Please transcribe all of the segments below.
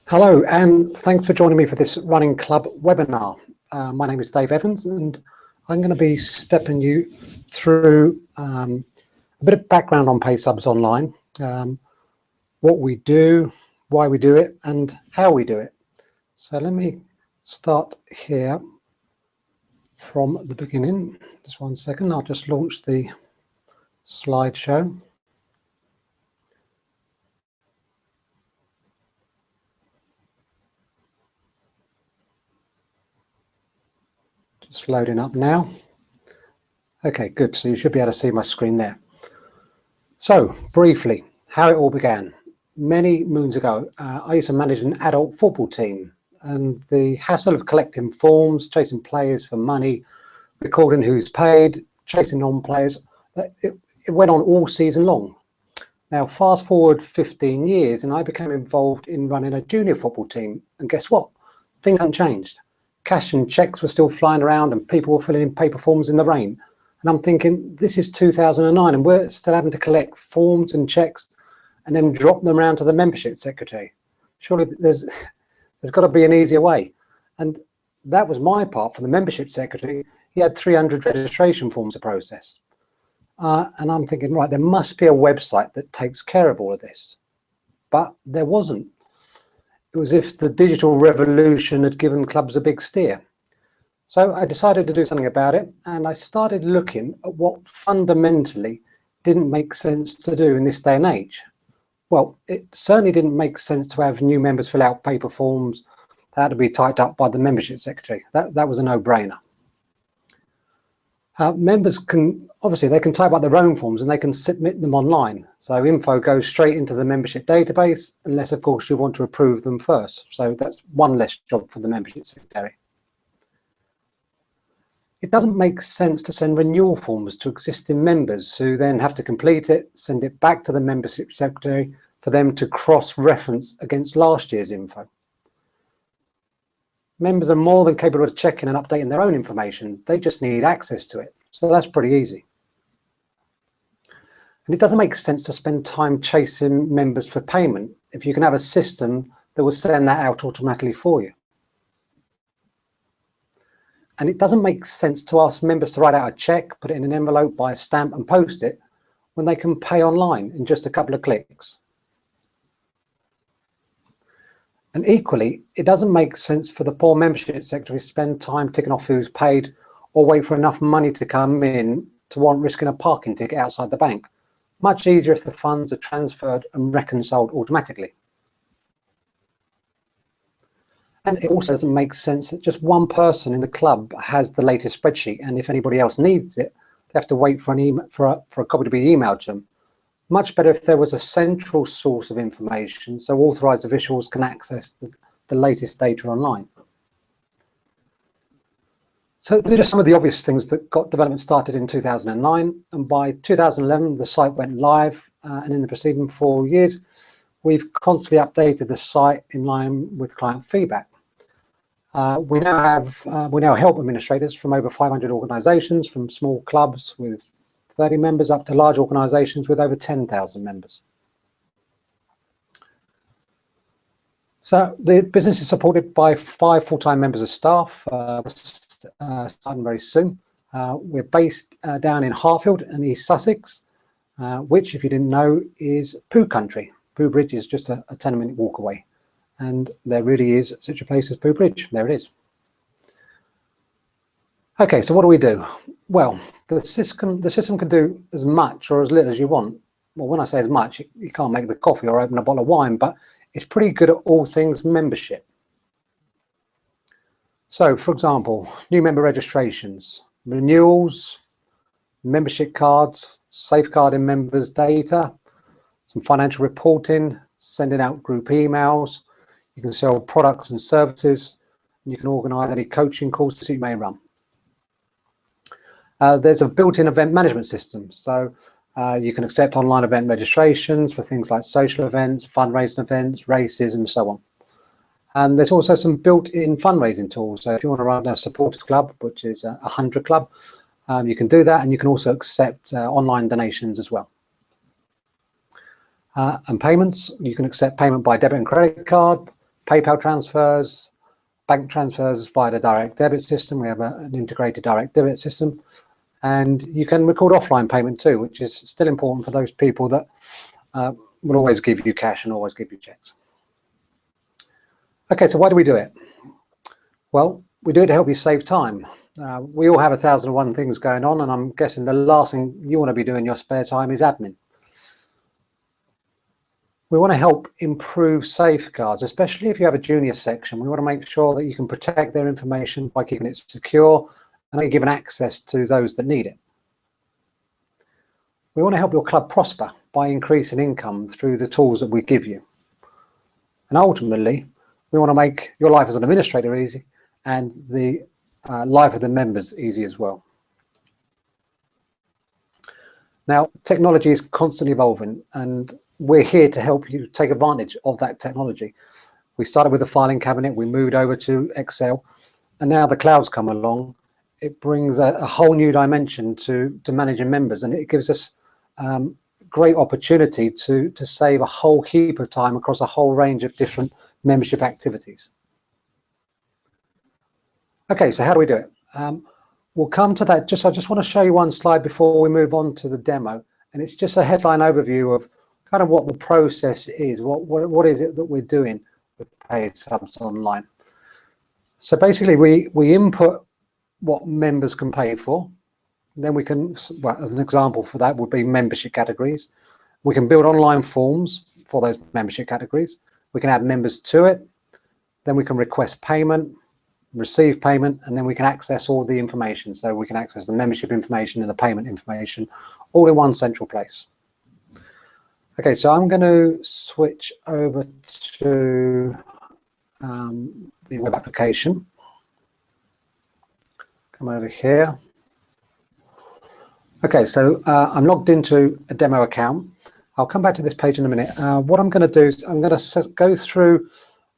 Hello, and thanks for joining me for this Running Club webinar. My name is Dave Evans, and I'm going to be stepping you through a bit of background on PaySubs Online, what we do, why we do it, and how we do it. So let me start here from the beginning. Just one second, I'll just launch the slideshow. Just loading up now. Okay, good. So you should be able to see my screen there. So briefly, how it all began. Many moons ago, I used to manage an adult football team, and the hassle of collecting forms, chasing players for money, recording who's paid, chasing non-players, it went on all season long. Now, fast forward 15 years, and I became involved in running a junior football team, and guess what? Things hadn't changed. Cash and checks were still flying around, and people were filling in paper forms in the rain. And I'm thinking, this is 2009, and we're still having to collect forms and checks and then drop them around to the membership secretary. Surely there's got to be an easier way. And that was my part for the membership secretary. He had 300 registration forms to process. And I'm thinking, right, there must be a website that takes care of all of this. But there wasn't. It was as if the digital revolution had given clubs a big steer. So I decided to do something about it, and I started looking at what fundamentally didn't make sense to do in this day and age. Well, it certainly didn't make sense to have new members fill out paper forms that had to be typed up by the membership secretary. That was a no-brainer. Members can, obviously, they can type up their own forms and they can submit them online. So info goes straight into the membership database, unless, of course, you want to approve them first. So that's one less job for the membership secretary. It doesn't make sense to send renewal forms to existing members who then have to complete it, send it back to the membership secretary for them to cross-reference against last year's info. Members are more than capable of checking and updating their own information. They just need access to it. So that's pretty easy. And it doesn't make sense to spend time chasing members for payment if you can have a system that will send that out automatically for you. And it doesn't make sense to ask members to write out a check, put it in an envelope, buy a stamp and post it when they can pay online in just a couple of clicks. And equally, it doesn't make sense for the poor membership secretary to spend time ticking off who's paid or wait for enough money to come in to warrant risking a parking ticket outside the bank. Much easier if the funds are transferred and reconciled automatically. And it also doesn't make sense that just one person in the club has the latest spreadsheet, and if anybody else needs it, they have to wait for a copy to be emailed to them. Much better if there was a central source of information so authorised officials can access the latest data online. So these are some of the obvious things that got development started in 2009, and by 2011 the site went live, and in the preceding 4 years we've constantly updated the site in line with client feedback. We now help administrators from over 500 organisations, from small clubs with 30 members up to large organisations with over 10,000 members. So the business is supported by 5 full-time members of staff, starting very soon. We're based down in Hartfield in East Sussex, which, if you didn't know, is Pooh country. Pooh Bridge is just a 10-minute walk away. And there really is such a place as Pooh Bridge. There it is. Okay, so what do we do? Well, the system can do as much or as little as you want. Well, when I say as much, you can't make the coffee or open a bottle of wine, but it's pretty good at all things membership. So, for example, new member registrations, renewals, membership cards, safeguarding members' data, some financial reporting, sending out group emails. You can sell products and services, and you can organise any coaching courses you may run. There's a built-in event management system, so you can accept online event registrations for things like social events, fundraising events, races, and so on. And there's also some built-in fundraising tools. So if you want to run a supporters club, which is a 100 club, you can do that, and you can also accept online donations as well. And payments, you can accept payment by debit and credit card, PayPal transfers, bank transfers via the direct debit system. We have an integrated direct debit system. And you can record offline payment too, which is still important for those people that will always give you cash and always give you checks. Okay, so why do we do it? Well, we do it to help you save time. We all have 1,001 things going on, and I'm guessing the last thing you want to be doing in your spare time is admin. We want to help improve safeguards, especially if you have a junior section. We want to make sure that you can protect their information by keeping it secure and giving access to those that need it. We want to help your club prosper by increasing income through the tools that we give you. And ultimately, we want to make your life as an administrator easy and the life of the members easy as well. Now, technology is constantly evolving, and we're here to help you take advantage of that technology. We started with the filing cabinet, we moved over to Excel, and now the cloud's come along. It brings a whole new dimension to managing members, and it gives us great opportunity to save a whole heap of time across a whole range of different membership activities. Okay, so how do we do it? We'll come to that. I just want to show you one slide before we move on to the demo, and it's just a headline overview of kind of what the process is. What is it that we're doing with Paid Subs Online? So basically, we input what members can pay for. Then we can, well, as an example for that would be membership categories. We can build online forms for those membership categories. We can add members to it. Then we can request payment, receive payment, and then we can access all the information. So we can access the membership information and the payment information all in one central place. Okay, so I'm going to switch over to the web application. Come over here. Okay, so I'm logged into a demo account. I'll come back to this page in a minute. What I'm going to do is I'm going to go through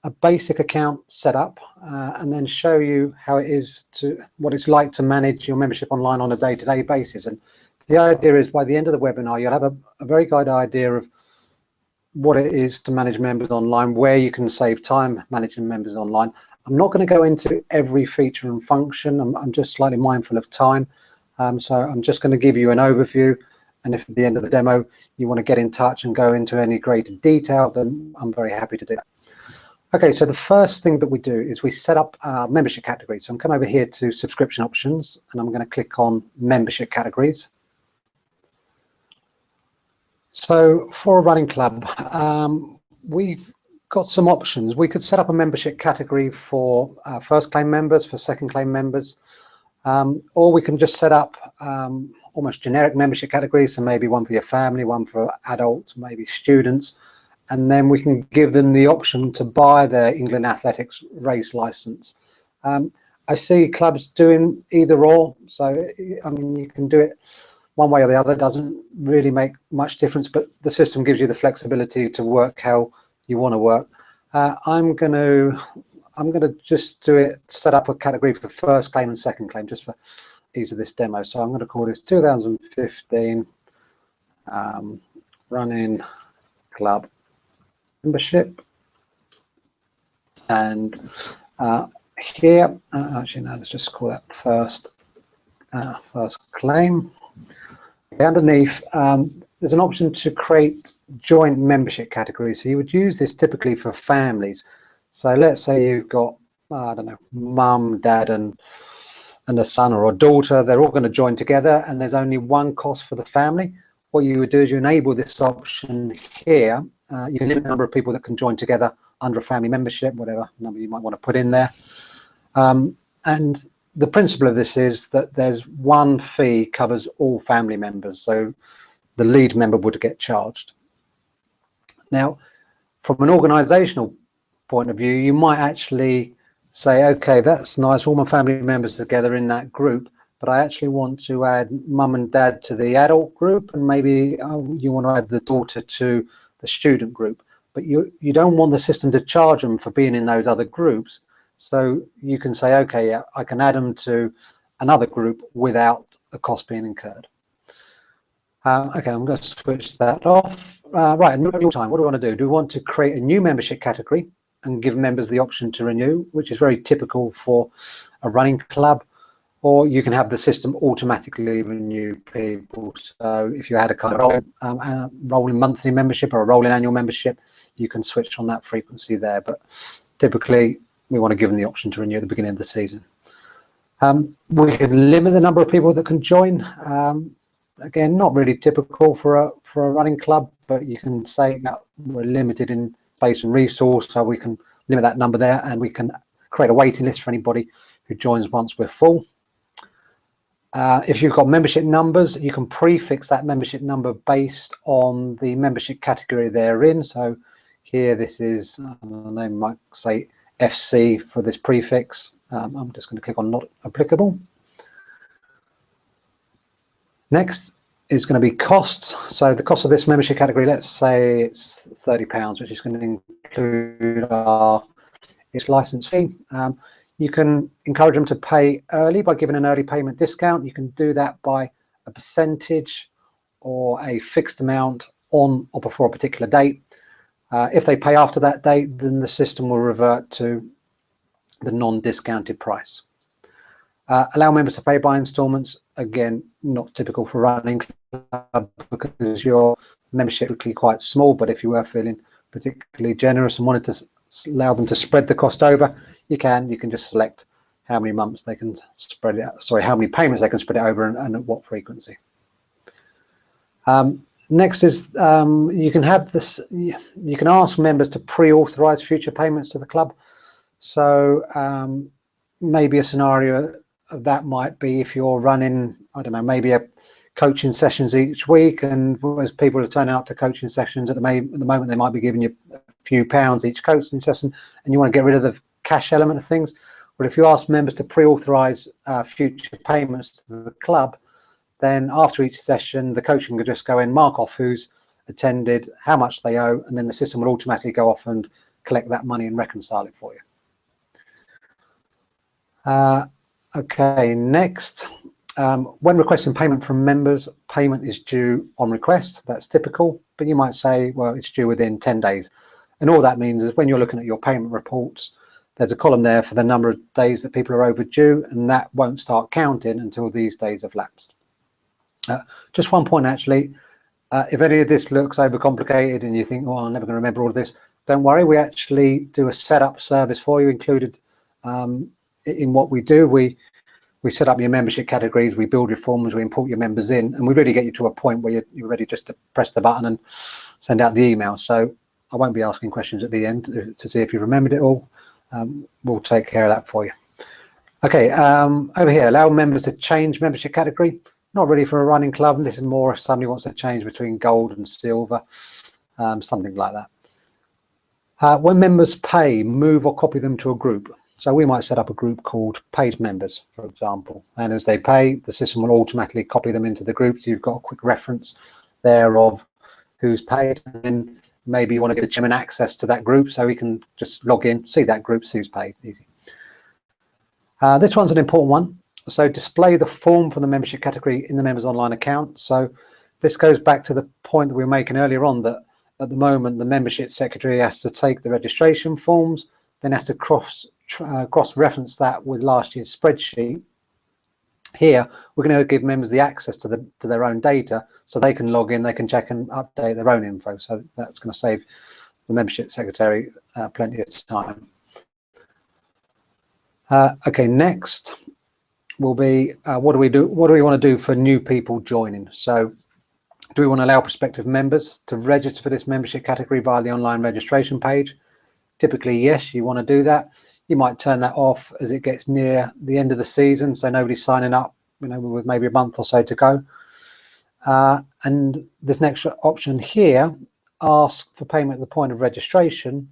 a basic account setup and then show you how it is what it's like to manage your membership online on a day-to-day basis. And the idea is by the end of the webinar, you'll have a very good idea of what it is to manage members online, where you can save time managing members online. I'm not going to go into every feature and function. I'm just slightly mindful of time. So I'm just going to give you an overview. And if at the end of the demo, you want to get in touch and go into any greater detail, then I'm very happy to do that. Okay, so the first thing that we do is we set up our membership categories. So I'm coming over here to subscription options, and I'm going to click on membership categories. So for a running club, we've got some options. We could set up a membership category for first claim members, for second claim members, or we can just set up almost generic membership categories, so maybe one for your family, one for adults, maybe students, and then we can give them the option to buy their England Athletics race license. I see clubs doing either or, so I mean you can do it one way or the other. Doesn't really make much difference, but the system gives you the flexibility to work how you want to work. I'm going to just do it, set up a category for first claim and second claim, just for ease of this demo. So I'm going to call this 2015 running club membership, and here actually no, let's just call that first claim. Underneath there's an option to create joint membership categories. So you would use this typically for families. So let's say you've got, I don't know, mum, dad, and a son or a daughter. They're all going to join together, and there's only one cost for the family. What you would do is you enable this option here. You can limit the number of people that can join together under a family membership, whatever number you might want to put in there. And the principle of this is that there's one fee covers all family members. So the lead member would get charged. Now, from an organizational point of view, you might actually say, okay, that's nice, all my family members together in that group, but I actually want to add mum and dad to the adult group, and maybe you want to add the daughter to the student group, but you don't want the system to charge them for being in those other groups. So you can say, okay, yeah, I can add them to another group without a cost being incurred. Okay, I'm going to switch that off. Right, in real time, what do we want to do? Do we want to create a new membership category, and give members the option to renew, which is very typical for a running club. Or you can have the system automatically renew people. So if you had a kind of rolling monthly membership or a rolling annual membership, you can switch on that frequency there. But typically, we want to give them the option to renew at the beginning of the season. We can limit the number of people that can join. Again, not really typical for a running club, but you can say that we're limited in space and resource, so we can limit that number there, and we can create a waiting list for anybody who joins once we're full. If you've got membership numbers, you can prefix that membership number based on the membership category they're in. So here, this is, the name might say FC for this prefix. I'm just going to click on not applicable. Next is going to be costs. So the cost of this membership category, let's say it's £30, which is going to include its license fee. You can encourage them to pay early by giving an early payment discount. You can do that by a percentage or a fixed amount on or before a particular date. If they pay after that date, then the system will revert to the non-discounted price. Allow members to pay by installments. Again, not typical for running club because your membership is quite small, but if you were feeling particularly generous and wanted to allow them to spread the cost over, you can just select how many months they can spread it out, sorry, how many payments they can spread it over and at what frequency. Next is you can have this, you can ask members to pre-authorize future payments to the club. So maybe a scenario that might be if you're running, I don't know, maybe a coaching sessions each week, and as people are turning up to coaching sessions at the moment, they might be giving you a few pounds each coaching session, and you want to get rid of the cash element of things. Well, if you ask members to pre-authorize future payments to the club, then after each session, the coaching could just go in, mark off who's attended, how much they owe, and then the system will automatically go off and collect that money and reconcile it for you. Okay, next, when requesting payment from members, payment is due on request. That's typical, but you might say, well, it's due within 10 days. And all that means is when you're looking at your payment reports, there's a column there for the number of days that people are overdue, and that won't start counting until these days have lapsed. Just one point, actually, if any of this looks overcomplicated and you think, oh, I'm never going to remember all of this, don't worry. We actually do a setup service for you included in what we do. We set up your membership categories, we build your forms, we import your members in, and we really get you to a point where you're ready just to press the button and send out the email. So I won't be asking questions at the end to see if you remembered it all. We'll take care of that for you. Okay, over here, allow members to change membership category. Not really for a running club. This is more if somebody wants to change between gold and silver, something like that. When members pay, move or copy them to a group. So we might set up a group called paid members, for example, and as they pay, the system will automatically copy them into the group. So you've got a quick reference there of who's paid, and then maybe you want to give the chairman access to that group so he can just log in, see that group, see who's paid. Easy. This one's an important one. So display the form for the membership category in the members online account. So this goes back to the point that we were making earlier on, that at the moment the membership secretary has to take the registration forms, then has to cross-reference that with last year's spreadsheet. Here, we're going to give members the access to their own data, so they can log in, they can check and update their own info. So that's going to save the membership secretary plenty of time. Okay, next will be what do we do? What do we want to do for new people joining? So, do we want to allow prospective members to register for this membership category via the online registration page? Typically, yes, you want to do that. You might turn that off as it gets near the end of the season, so nobody's signing up, you know, with maybe a month or so to go. And this next option here, ask for payment at the point of registration.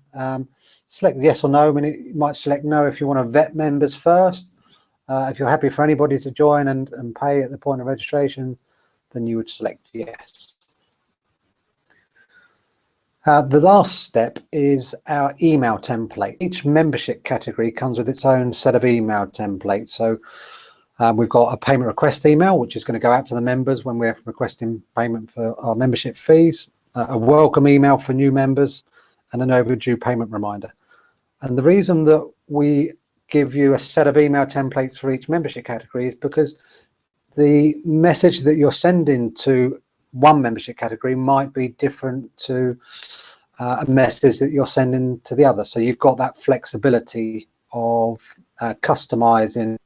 Select yes or no. I mean, you might select no if you want to vet members first. If you're happy for anybody to join and pay at the point of registration, then you would select yes. The last step is our email template. Each membership category comes with its own set of email templates. So we've got a payment request email, which is going to go out to the members when we're requesting payment for our membership fees, a welcome email for new members, and an overdue payment reminder. And the reason that we give you a set of email templates for each membership category is because the message that you're sending to one membership category might be different to a message that you're sending to the other. So you've got that flexibility of customizing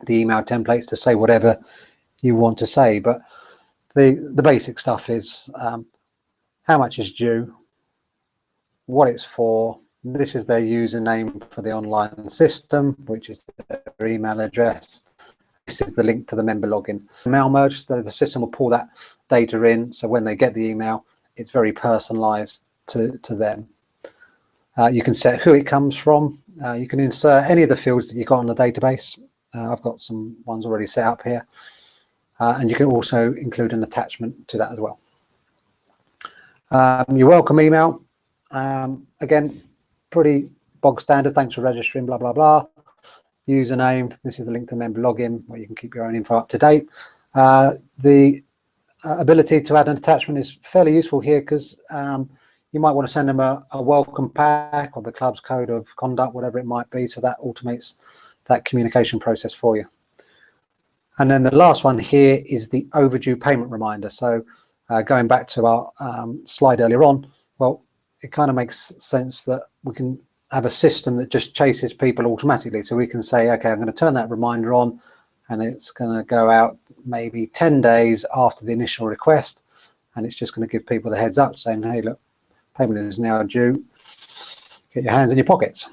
the email templates to say whatever you want to say. But the basic stuff is how much is due, what it's for, this is their username for the online system, which is their email address. This is the link to the member login. Mail merge, so the system will pull that data in, so when they get the email, it's very personalized to them. You can set who it comes from. You can insert any of the fields that you've got on the database. I've got some ones already set up here. And you can also include an attachment to that as well. Your welcome email, again, pretty bog standard. Thanks for registering, blah, blah, blah. Username, this is the link to the member login where you can keep your own info up to date. The ability to add an attachment is fairly useful here because you might want to send them a welcome pack or the club's code of conduct, whatever it might be, so that automates that communication process for you. And then the last one here is the overdue payment reminder. So going back to our slide earlier on, well, it kind of makes sense that we can have a system that just chases people automatically. So we can say, okay, I'm going to turn that reminder on and it's going to go out maybe 10 days after the initial request. And it's just going to give people the heads up saying, hey, look, payment is now due. Get your hands in your pockets.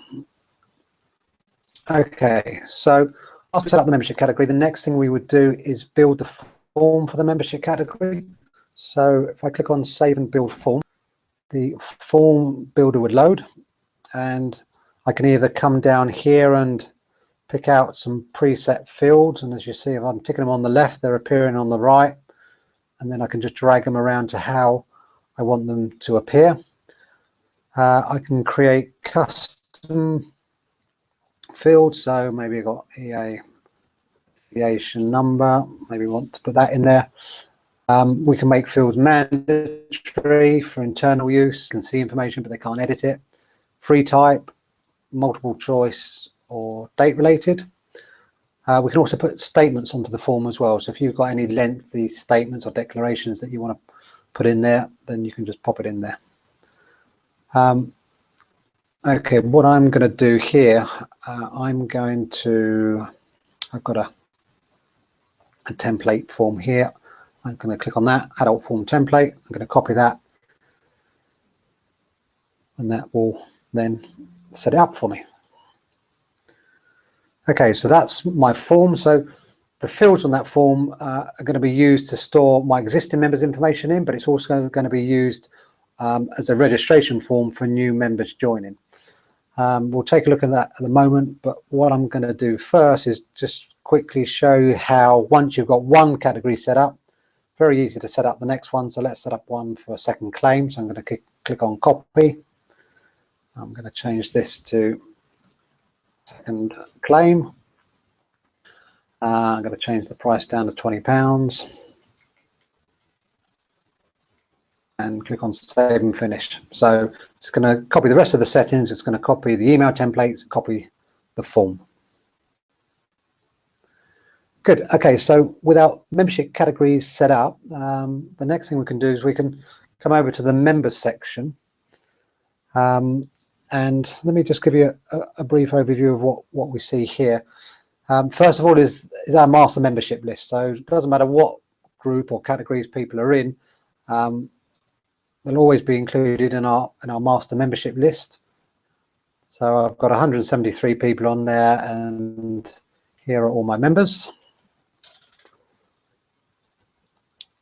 Okay, so after we set up the membership category, the next thing we would do is build the form for the membership category. So if I click on Save and Build Form, the form builder would load, and I can either come down here and pick out some preset fields, and as you see, if I'm ticking them on the left, they're appearing on the right, and then I can just drag them around to how I want them to appear. I can create custom fields, so maybe I've got EA affiliation number, maybe want to put that in there. We can make fields mandatory for internal use. You can see information, but they can't edit it. Free type, multiple choice, or date related. We can also put statements onto the form as well. So if you've got any lengthy statements or declarations that you want to put in there, then you can just pop it in there. Okay, what I'm going to do here, I've got a template form here. I'm going to click on that, adult form template. I'm going to copy that, and that will then set it up for me. Okay, so that's my form. So the fields on that form are going to be used to store my existing members' information in, but it's also going to be used as a registration form for new members joining. We'll take a look at that at the moment, but what I'm going to do first is just quickly show you how, once you've got one category set up, very easy to set up the next one. So let's set up one for a second claim. So I'm going to click on copy. I'm going to change this to second claim. I'm going to change the price down to £20 and click on save and finish. So it's going to copy the rest of the settings. It's going to copy the email templates, copy the form. Good. Okay, so with our membership categories set up, the next thing we can do is we can come over to the members section. And let me just give you a brief overview of what we see here. First of all is our master membership list. So it doesn't matter what group or categories people are in, they'll always be included in our master membership list. So I've got 173 people on there, and here are all my members.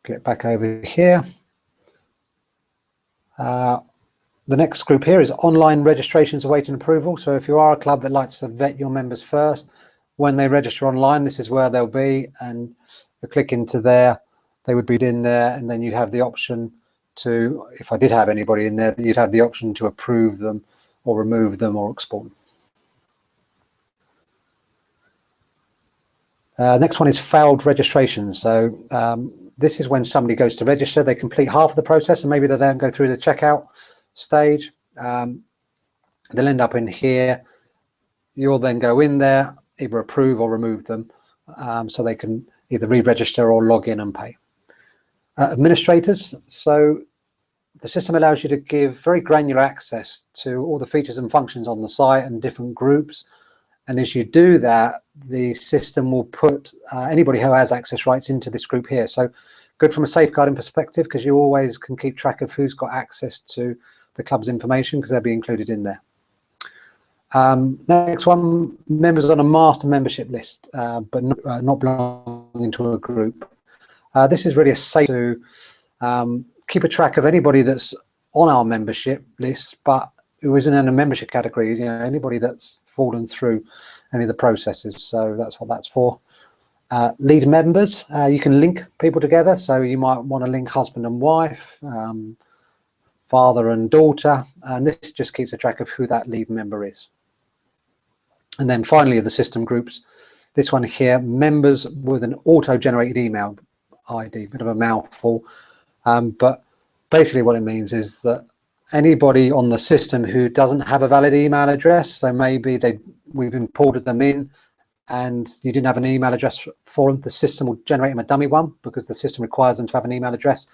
Click back over here. The next group here is online registrations awaiting approval. So if you are a club that likes to vet your members first, when they register online, this is where they'll be, and you click into there, they would be in there, and then you have the option to, if I did have anybody in there, you'd have the option to approve them or remove them or export them. Next one is failed registrations. So this is when somebody goes to register, they complete half of the process and maybe they don't go through the checkout stage. They'll end up in here. You'll then go in there, either approve or remove them, so they can either re-register or log in and pay. Administrators, so the system allows you to give very granular access to all the features and functions on the site and different groups. And as you do that, the system will put anybody who has access rights into this group here. So good from a safeguarding perspective, because you always can keep track of who's got access to the club's information, because they'll be included in there. Next one, members on a master membership list, but not belonging to a group. This is really a safe to keep a track of anybody that's on our membership list, but who isn't in a membership category, you know, anybody that's fallen through any of the processes. So that's what that's for. Lead members, you can link people together. So you might want to link husband and wife, father and daughter, and this just keeps a track of who that lead member is. And then finally, the system groups. This one here, members with an auto-generated email ID, bit of a mouthful, but basically what it means is that anybody on the system who doesn't have a valid email address, so maybe we've imported them in and you didn't have an email address for them, the system will generate them a dummy one, because the system requires them to have an email address.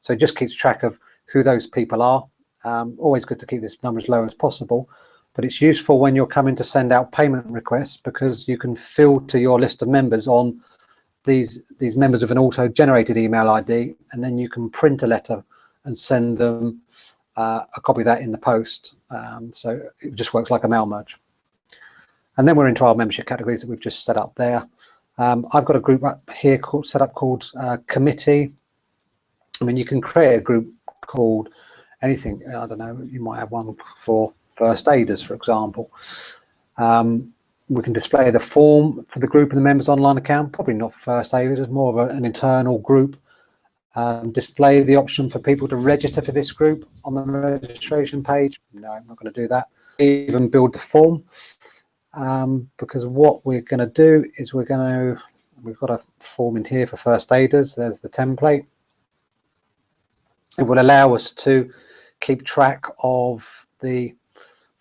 So it just keeps track of who those people are. Always good to keep this number as low as possible, but it's useful when you're coming to send out payment requests, because you can filter your list of members on these members with an auto-generated email ID, and then you can print a letter and send them a copy of that in the post. So it just works like a mail merge. And then we're into our membership categories that we've just set up there. I've got a group up here set up called committee. I mean, you can create a group called anything. I don't know, you might have one for first aiders, for example. We can display the form for the group in the members online account, probably not for first aiders, it's more of an internal group. Display the option for people to register for this group on the registration page. No, I'm not going to do that. Even build the form, because what we're going to do is we've got a form in here for first aiders. There's the template. It will allow us to keep track of the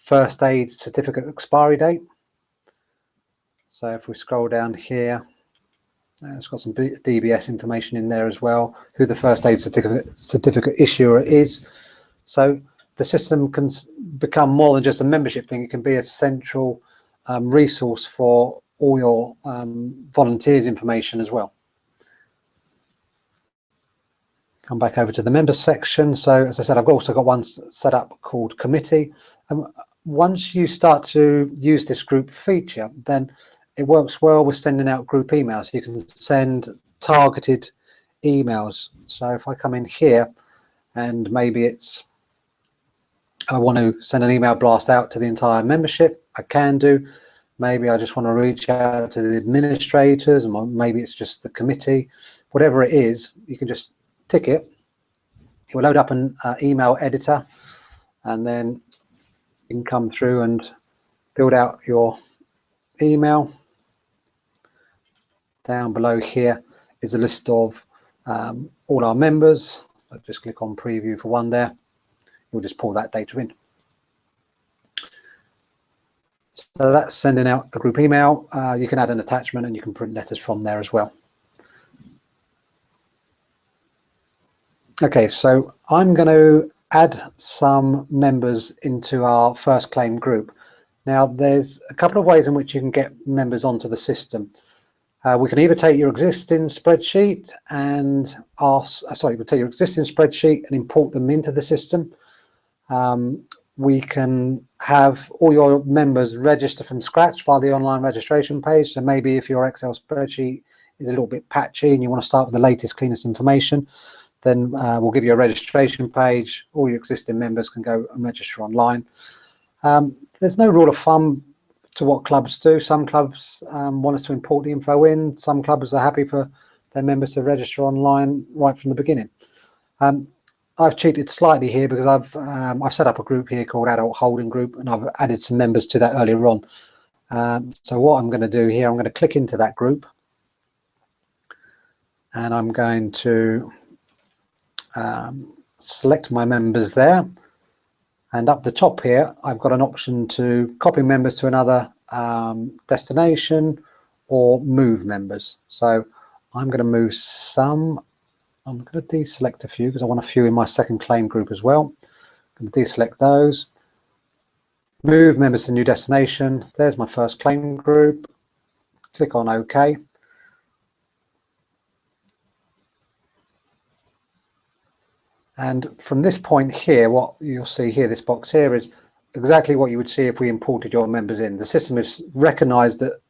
first aid certificate expiry date. So if we scroll down here, it's got some DBS information in there as well, who the first aid certificate issuer is. So the system can become more than just a membership thing. It can be a central resource for all your volunteers' information as well. Come back over to the members section. So as I said, I've also got one set up called committee. Once you start to use this group feature, then it works well with sending out group emails. You can send targeted emails. So if I come in here and maybe I want to send an email blast out to the entire membership, I can do. Maybe I just want to reach out to the administrators, and maybe it's just the committee. Whatever it is, you can just tick it. It will load up an email editor, and then you can come through and build out your email. Down below here is a list of all our members. I'll just click on preview for one there. We'll just pull that data in. So that's sending out a group email. You can add an attachment and you can print letters from there as well. Okay, so I'm going to add some members into our first claim group. Now, there's a couple of ways in which you can get members onto the system. We can either take your existing spreadsheet and we'll take your existing spreadsheet and import them into the system. We can have all your members register from scratch via the online registration page. So maybe if your Excel spreadsheet is a little bit patchy and you want to start with the latest, cleanest information, then we'll give you a registration page. All your existing members can go and register online. There's no rule of thumb to what clubs do. Some clubs want us to import the info in. Some clubs are happy for their members to register online right from the beginning. I've cheated slightly here because I've set up a group here called Adult Holding Group, and I've added some members to that earlier on. So what I'm going to do here, I'm going to click into that group, and I'm going to select my members there. And up the top here, I've got an option to copy members to another destination or move members. So I'm going to move some. I'm going to deselect a few because I want a few in my second claim group as well. I'm going to deselect those. Move members to new destination. There's my first claim group. Click on OK. And from this point here, what you'll see here, this box here, is exactly what you would see if we imported your members in. The system has recognized that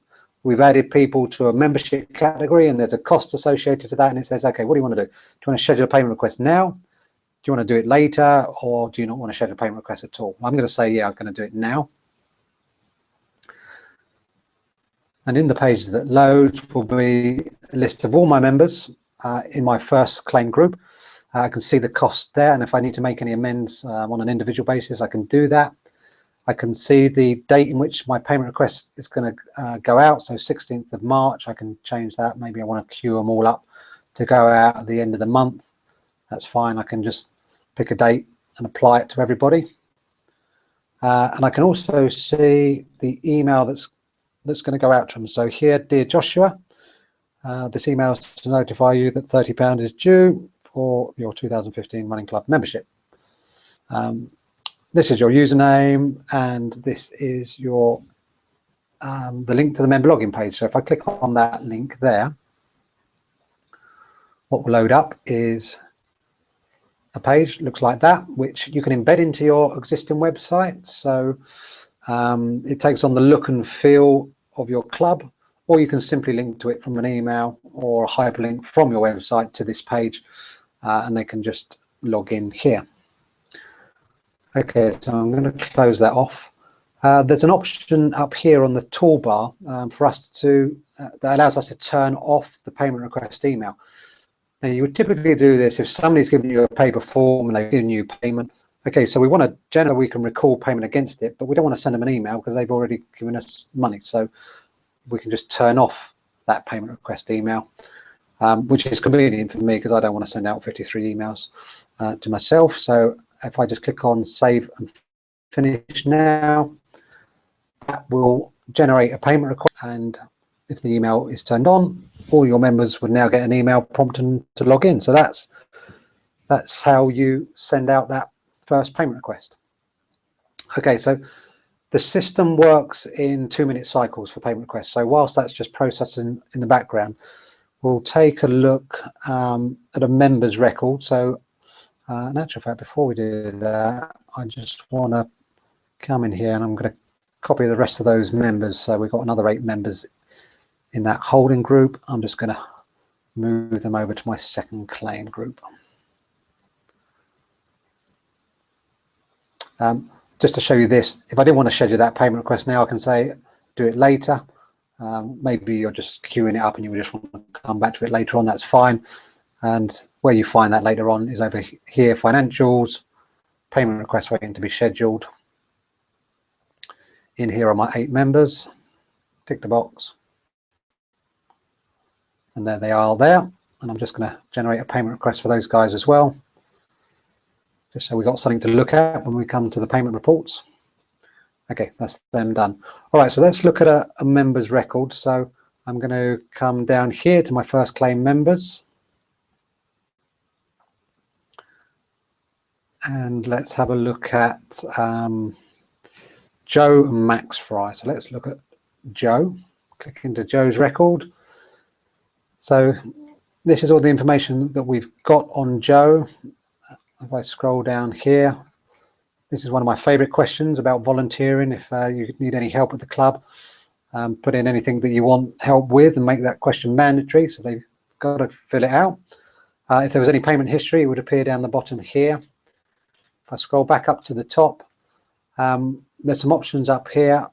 we've added people to a membership category and there's a cost associated to that, and it says, okay, what do you want to do? Do you want to schedule a payment request now? Do you want to do it later, or do you not want to schedule a payment request at all? I'm going to say, yeah, I'm going to do it now. And in the page that loads will be a list of all my members in my first claim group. I can see the cost there, and if I need to make any amends on an individual basis, I can do that. I can see the date in which my payment request is going to go out, so 16th of March. I can change that. Maybe I want to queue them all up to go out at the end of the month. That's fine. I can just pick a date and apply it to everybody. And I can also see the email that's going to go out to them. So here, dear Joshua, this email is to notify you that £30 is due for your 2015 Running Club membership. This is your username, and this is your the link to the member login page. So if I click on that link there, what will load up is a page looks like that, which you can embed into your existing website. So it takes on the look and feel of your club, or you can simply link to it from an email or a hyperlink from your website to this page, and they can just log in here. Okay, so I'm going to close that off. There's an option up here on the toolbar for us to that allows us to turn off the payment request email. Now, you would typically do this if somebody's given you a paper form and they've given you payment. Okay, so we want to generally we can recall payment against it, but we don't want to send them an email because they've already given us money. So we can just turn off that payment request email, which is convenient for me because I don't want to send out 53 emails to myself. So if I just click on save and finish now, that will generate a payment request, and if the email is turned on, all your members would now get an email prompting to log in. So that's how you send out that first payment request. Okay, so the system works in 2-minute cycles for payment requests. So whilst that's just processing in the background, we'll take a look at a member's record. So in actual fact, before we do that, I just want to come in here and I'm going to copy the rest of those members. So we've got another 8 members in that holding group. I'm just going to move them over to my second claim group. Just to show you this, if I didn't want to schedule that payment request now, I can say do it later. Maybe you're just queuing it up and you just want to come back to it later on, that's fine. And where you find that later on is over here, financials, payment request waiting to be scheduled. In here are my 8 members. Tick the box. And there they are there. And I'm just going to generate a payment request for those guys as well, just so we've got something to look at when we come to the payment reports. Okay, that's them done. All right, so let's look at a member's record. So I'm going to come down here to my first claim members. And let's have a look at Joe and Max Fry. So let's look at Joe. Click into Joe's record. So this is all the information that we've got on Joe. If I scroll down here, this is one of my favorite questions about volunteering. If you need any help at the club, put in anything that you want help with and make that question mandatory. So they've got to fill it out. If there was any payment history, it would appear down the bottom here. If I scroll back up to the top, there's some options up here.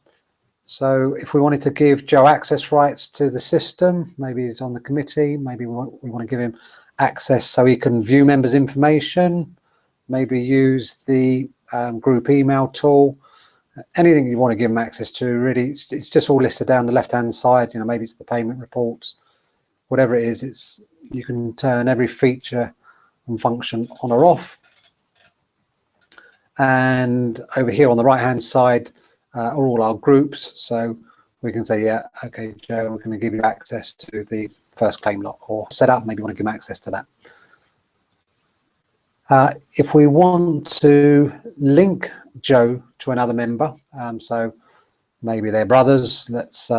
So if we wanted to give Joe access rights to the system, maybe he's on the committee, maybe we want to give him access so he can view members' information, maybe use the group email tool, anything you want to give him access to, really. It's just all listed down the left-hand side. You know, maybe it's the payment reports, whatever it is. You can turn every feature and function on or off. And over here on the right hand side are all our groups. So we can say, yeah, okay, Joe, we're going to give you access to the first claim lot, or set up, maybe you want to give them access to that. If we want to link Joe to another member, so maybe they're brothers, let's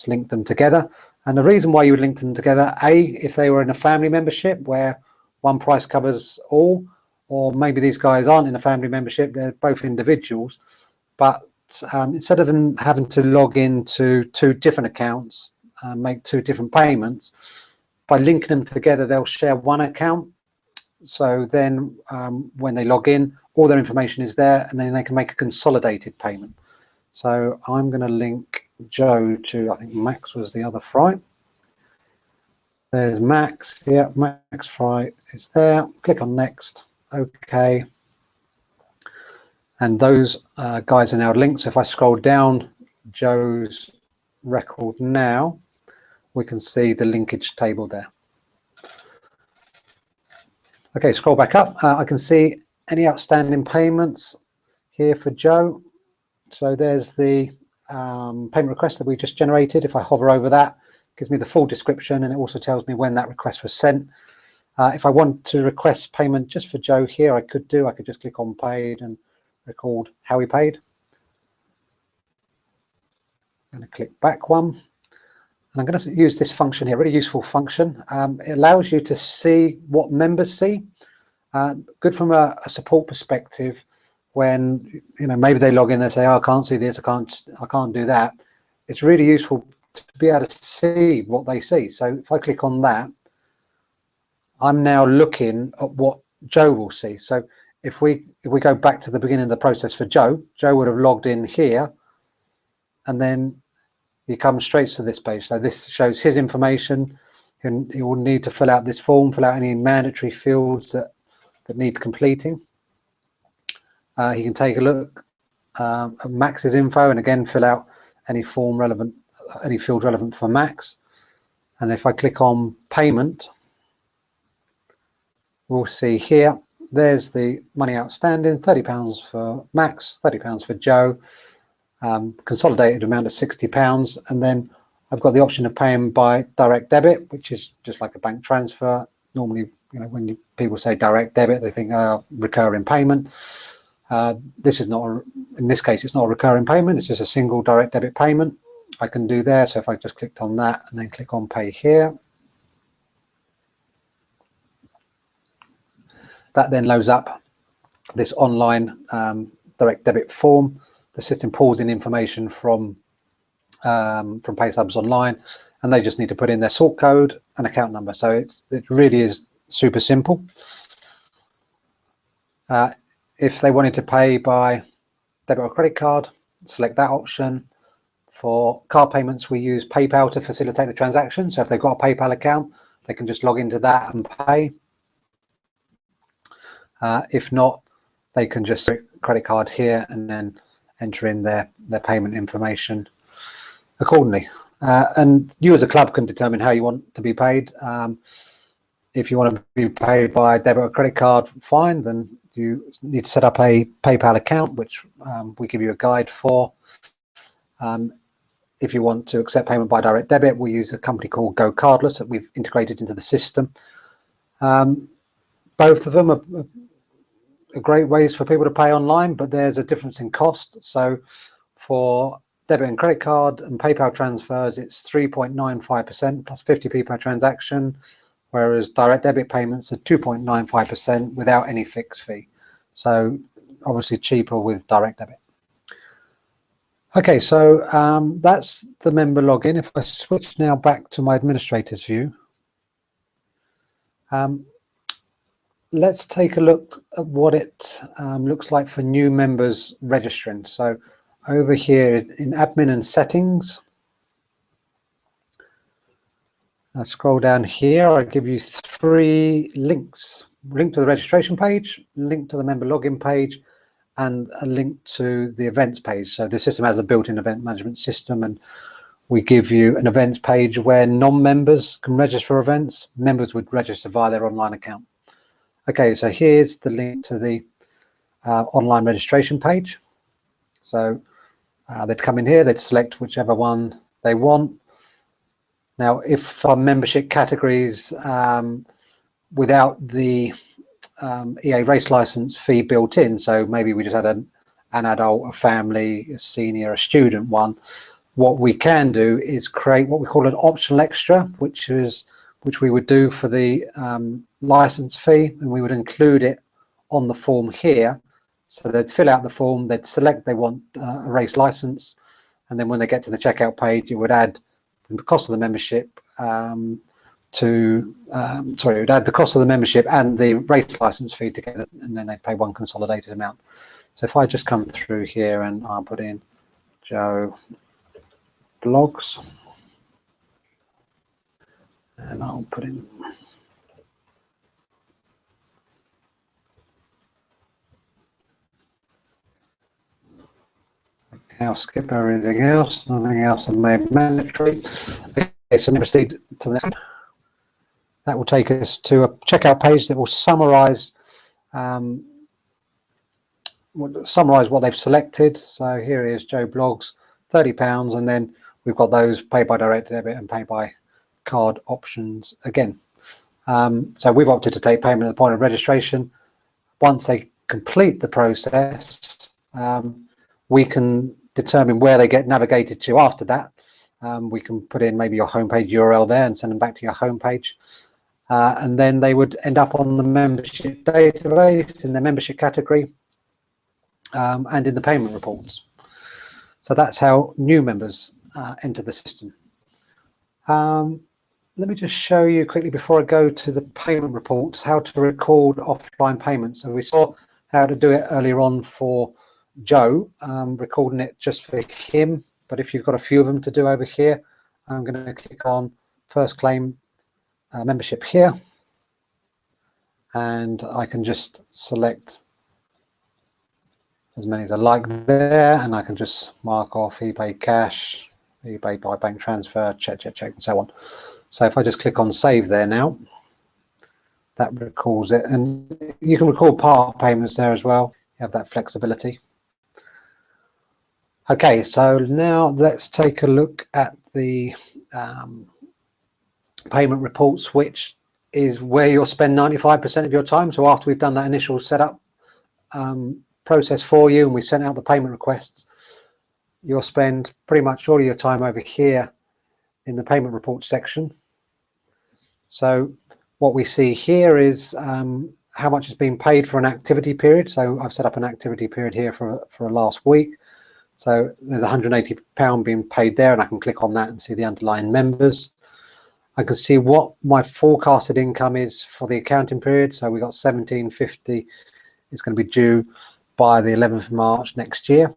link them together. And the reason why you would link them together, if they were in a family membership where one price covers all, or maybe these guys aren't in a family membership, they're both individuals, but instead of them having to log into 2 different accounts and make 2 different payments, by linking them together, they'll share one account. So then when they log in, all their information is there, and then they can make a consolidated payment. So I'm going to link Joe to, I think Max was the other Fry. There's Max. Yeah, Max Fry is there. Click on next. Okay. And those guys are now linked. So if I scroll down Joe's record now, we can see the linkage table there. Okay, scroll back up. I can see any outstanding payments here for Joe. So there's the payment request that we just generated. If I hover over that, it gives me the full description, and it also tells me when that request was sent. If I want to request payment just for Joe here, I could just click on paid and record how he paid. I'm going to click back one. And I'm going to use this function here, really useful function. It allows you to see what members see. Good from a support perspective. When maybe they log in, they say, oh, I can't see this, I can't do that. It's really useful to be able to see what they see. So if I click on that, I'm now looking at what Joe will see. So if we go back to the beginning of the process for Joe would have logged in here, and then he comes straight to this page. So this shows his information. He will need to fill out this form, fill out any mandatory fields that need completing. He can take a look at Max's info, and again fill out any form relevant, any field relevant for Max. And if I click on payment, we'll see here, there's the money outstanding, £30 for Max, £30 for Joe, consolidated amount of £60. And then I've got the option of paying by direct debit, which is just like a bank transfer. Normally, when people say direct debit, they think recurring payment. This is not, in this case, it's not a recurring payment. It's just a single direct debit payment I can do there. So if I just clicked on that and then click on pay here, that then loads up this online direct debit form. The system pulls in information from PaySubs Online, and they just need to put in their sort code and account number. So it really is super simple. If they wanted to pay by debit or credit card, select that option. For card payments, we use PayPal to facilitate the transaction. So if they've got a PayPal account, they can just log into that and pay. If not, they can just credit card here and then enter in their payment information accordingly. And you as a club can determine how you want to be paid. If you want to be paid by debit or credit card, fine, then you need to set up a PayPal account, which we give you a guide for. If you want to accept payment by direct debit, we use a company called Go Cardless that we've integrated into the system. Both of them are great ways for people to pay online, but there's a difference in cost. So for debit and credit card and PayPal transfers, it's 3.95% plus 50p per transaction, whereas direct debit payments are 2.95% without any fixed fee. So obviously cheaper with direct debit. Okay, so that's the member login. If I switch now back to my administrator's view, let's take a look at what it looks like for new members registering. So over here in admin and settings, I scroll down here, I give you 3 links. Link to the registration page, link to the member login page, and a link to the events page. So the system has a built-in event management system, and we give you an events page where non-members can register for events. Members would register via their online account. Okay, so here's the link to the online registration page. So they'd come in here, they'd select whichever one they want. Now, if our membership categories without the EA race license fee built in, so maybe we just had an adult, a family, a senior, a student one, what we can do is create what we call an optional extra, which we would do for the license fee, and we would include it on the form here. So they'd fill out the form, they'd select they want a race license, and then when they get to the checkout page, it would add the cost of the membership it would add the cost of the membership and the race license fee together, and then they pay one consolidated amount. So if I just come through here and I'll put in Joe Bloggs, and I'll put in I'll skip everything else, nothing else I've made mandatory. Okay, so let's proceed to the next. That will take us to a checkout page that will summarize what they've selected. So here is Joe Bloggs, £30, and then we've got those pay by direct debit and pay by card options again. So we've opted to take payment at the point of registration. Once they complete the process, we can determine where they get navigated to after that. We can put in maybe your homepage URL there and send them back to your homepage. And then they would end up on the membership database in the membership category and in the payment reports. So that's how new members enter the system. Let me just show you quickly before I go to the payment reports how to record offline payments. So we saw how to do it earlier on for Joe, recording it just for him. But if you've got a few of them to do over here, I'm going to click on first claim membership here, and I can just select as many as I like there, and I can just mark off eBay cash, eBay by bank transfer, check, and so on. So if I just click on save there now, that records it, and you can record part payments there as well. You have that flexibility. Okay, so now let's take a look at the payment reports, which is where you'll spend 95% of your time. So after we've done that initial setup process for you and we've sent out the payment requests, you'll spend pretty much all of your time over here in the payment reports section. So what we see here is how much has been paid for an activity period. So I've set up an activity period here for last week. So there's £180 being paid there, and I can click on that and see the underlying members. I can see what my forecasted income is for the accounting period. So we got £17.50 is going to be due by the 11th of March next year.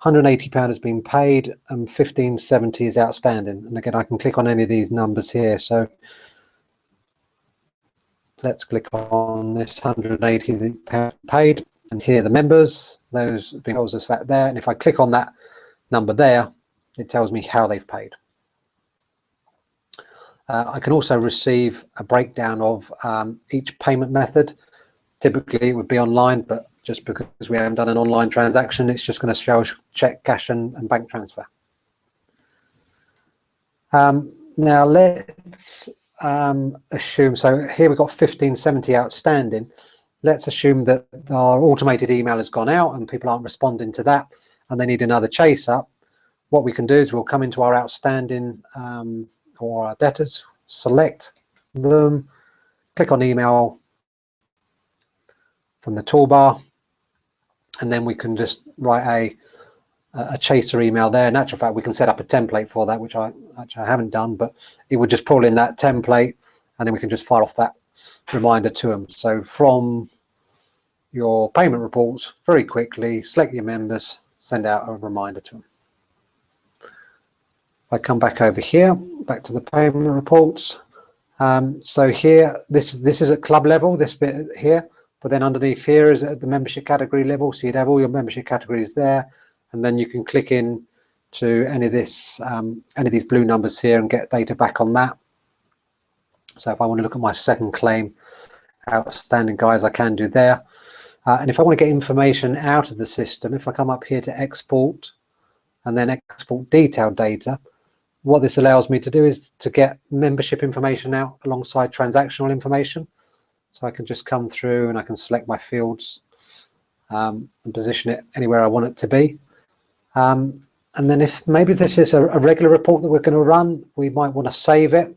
£180 has been paid and £15.70 is outstanding. And again, I can click on any of these numbers here. So let's click on this £180 paid, and here the members, those tells us that there. And if I click on that number there, it tells me how they've paid. I can also receive a breakdown of each payment method. Typically it would be online, but just because we haven't done an online transaction, it's just going to show check, cash and bank transfer. Now let's assume, so here we've got £15.70 outstanding. Let's assume that our automated email has gone out and people aren't responding to that and they need another chase up. What we can do is we'll come into our outstanding or our debtors, select them, click on email from the toolbar, and then we can just write a chaser email there. In actual fact, we can set up a template for that, which I haven't done, but it would just pull in that template and then we can just fire off that reminder to them. So from your payment reports, very quickly select your members, send out a reminder to them. I come back over here, back to the payment reports. So here, this is at club level, this bit here, but then underneath here is at the membership category level. So you'd have all your membership categories there, and then you can click in to any of these blue numbers here and get data back on that. So if I want to look at my second claim outstanding, guys, I can do there. And if I want to get information out of the system, if I come up here to export and then export detailed data, what this allows me to do is to get membership information out alongside transactional information. So I can just come through and I can select my fields and position it anywhere I want it to be. And then if maybe this is a regular report that we're going to run, we might want to save it.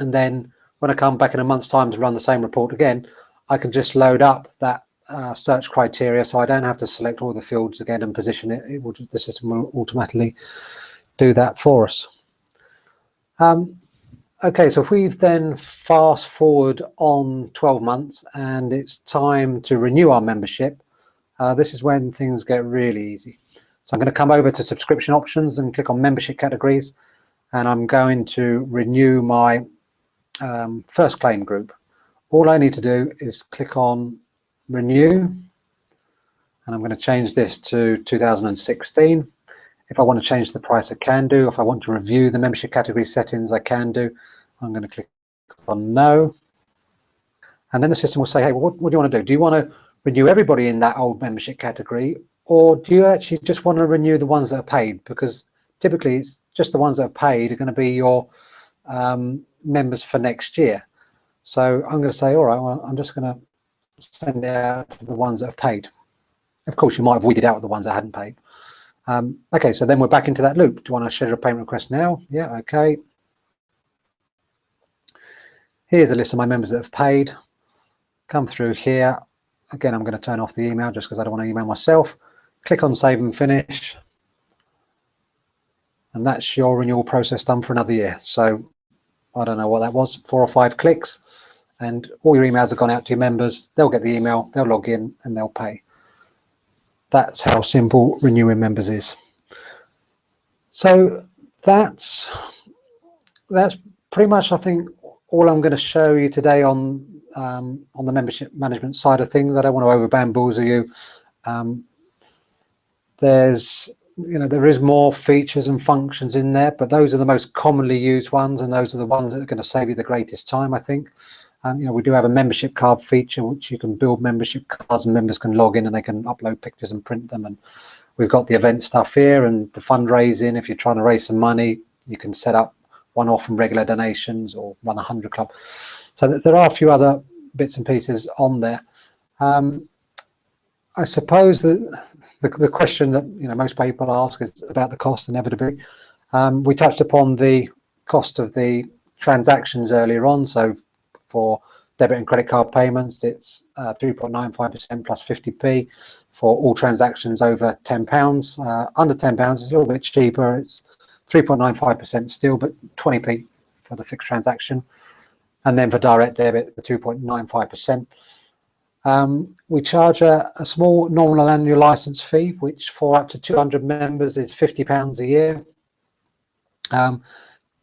And then when I come back in a month's time to run the same report again, I can just load up that search criteria, so I don't have to select all the fields again and position it. The system will automatically do that for us. Okay, so if we then fast forward on 12 months and it's time to renew our membership, this is when things get really easy. So I'm going to come over to subscription options and click on membership categories, and I'm going to renew my first claim group. All I need to do is click on renew, and I'm going to change this to 2016. If I want to change the price, I can do. If I want to review the membership category settings, I can do. I'm going to click on no. And then the system will say, hey, what do you want to do? Do you want to renew everybody in that old membership category, or do you actually just want to renew the ones that are paid? Because typically it's just the ones that are paid are going to be your members for next year. So I'm going to say, all right, well, I'm just going to send it out to the ones that have paid. Of course, you might have weeded out the ones that hadn't paid. Okay, so then we're back into that loop. Do you want to schedule a payment request now? Yeah, okay. Here's a list of my members that have paid. Come through here. Again, I'm going to turn off the email just because I don't want to email myself. Click on save and finish. And that's your renewal process done for another year. So I don't know what that was, 4 or 5 clicks. And all your emails have gone out to your members. They'll get the email, they'll log in, and they'll pay. That's how simple renewing members is. So that's pretty much, I think, all I'm going to show you today on the membership management side of things. I don't want to over bamboozle you. There is more features and functions in there, but those are the most commonly used ones, and those are the ones that are going to save you the greatest time, I think. We do have a membership card feature, which you can build membership cards and members can log in and they can upload pictures and print them. And we've got the event stuff here and the fundraising. If you're trying to raise some money, you can set up one-off and regular donations or run a 100 club. So there are a few other bits and pieces on there. I suppose that the question that most people ask is about the cost, inevitably. We touched upon the cost of the transactions earlier on. So for debit and credit card payments, it's 3.95% plus 50p for all transactions over £10. Under £10, it's a little bit cheaper. It's 3.95% still, but 20p for the fixed transaction. And then for direct debit, the 2.95%. We charge a small nominal annual license fee, which for up to 200 members is £50 a year.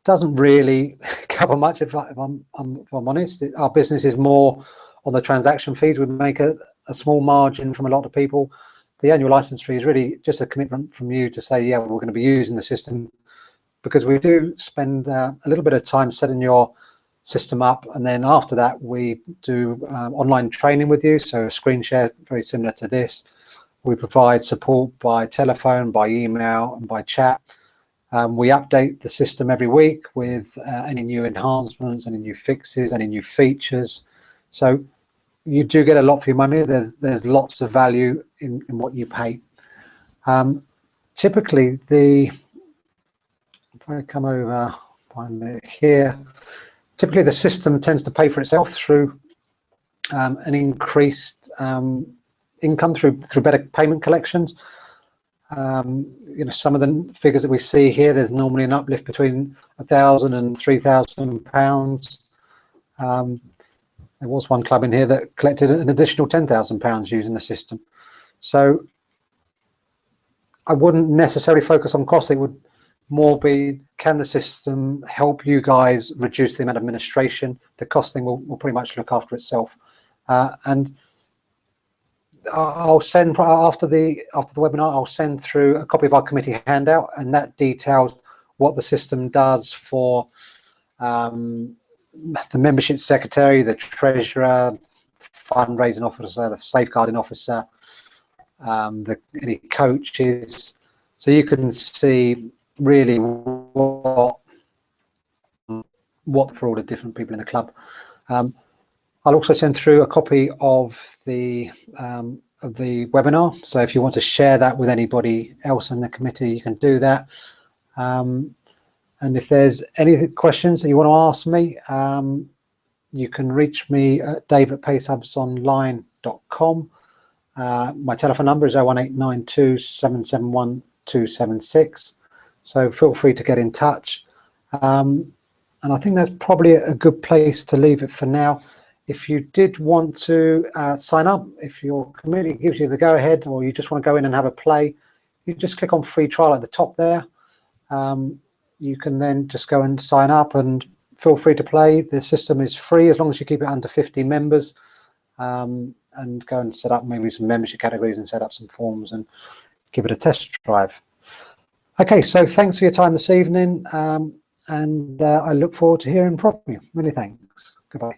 Doesn't really cover much, if I'm honest. Our business is more on the transaction fees. We make a small margin from a lot of people. The annual license fee is really just a commitment from you to say, yeah, we're going to be using the system, because we do spend a little bit of time setting your system up, and then after that we do online training with you, so a screen share very similar to this. We provide support by telephone, by email, and by chat. We update the system every week with any new enhancements, any new fixes, any new features. So you do get a lot for your money. There's lots of value in what you pay. Typically, if I come over, find it here, typically the system tends to pay for itself through an increased income through better payment collections. Some of the figures that we see here, there's normally an uplift between £1,000 and £3,000. There was one club in here that collected an additional £10,000 using the system. So I wouldn't necessarily focus on cost. It would more be, can the system help you guys reduce the amount of administration? The costing will pretty much look after itself. And I'll send, after the webinar, I'll send through a copy of our committee handout, and that details what the system does for the membership secretary, the treasurer, fundraising officer, the safeguarding officer, any coaches, so you can see really what for all the different people in the club. I'll also send through a copy of the webinar, so if you want to share that with anybody else in the committee, you can do that. And if there's any questions that you want to ask me, you can reach me at dave@payesubsonline.com. My telephone number is 01892 771 276. So feel free to get in touch. And I think that's probably a good place to leave it for now. If you did want to sign up, if your committee gives you the go-ahead, or you just want to go in and have a play, you just click on free trial at the top there. You can then just go and sign up and feel free to play. The system is free as long as you keep it under 50 members, and go and set up maybe some membership categories and set up some forms and give it a test drive. Okay, so thanks for your time this evening, and I look forward to hearing from you. Many thanks. Goodbye.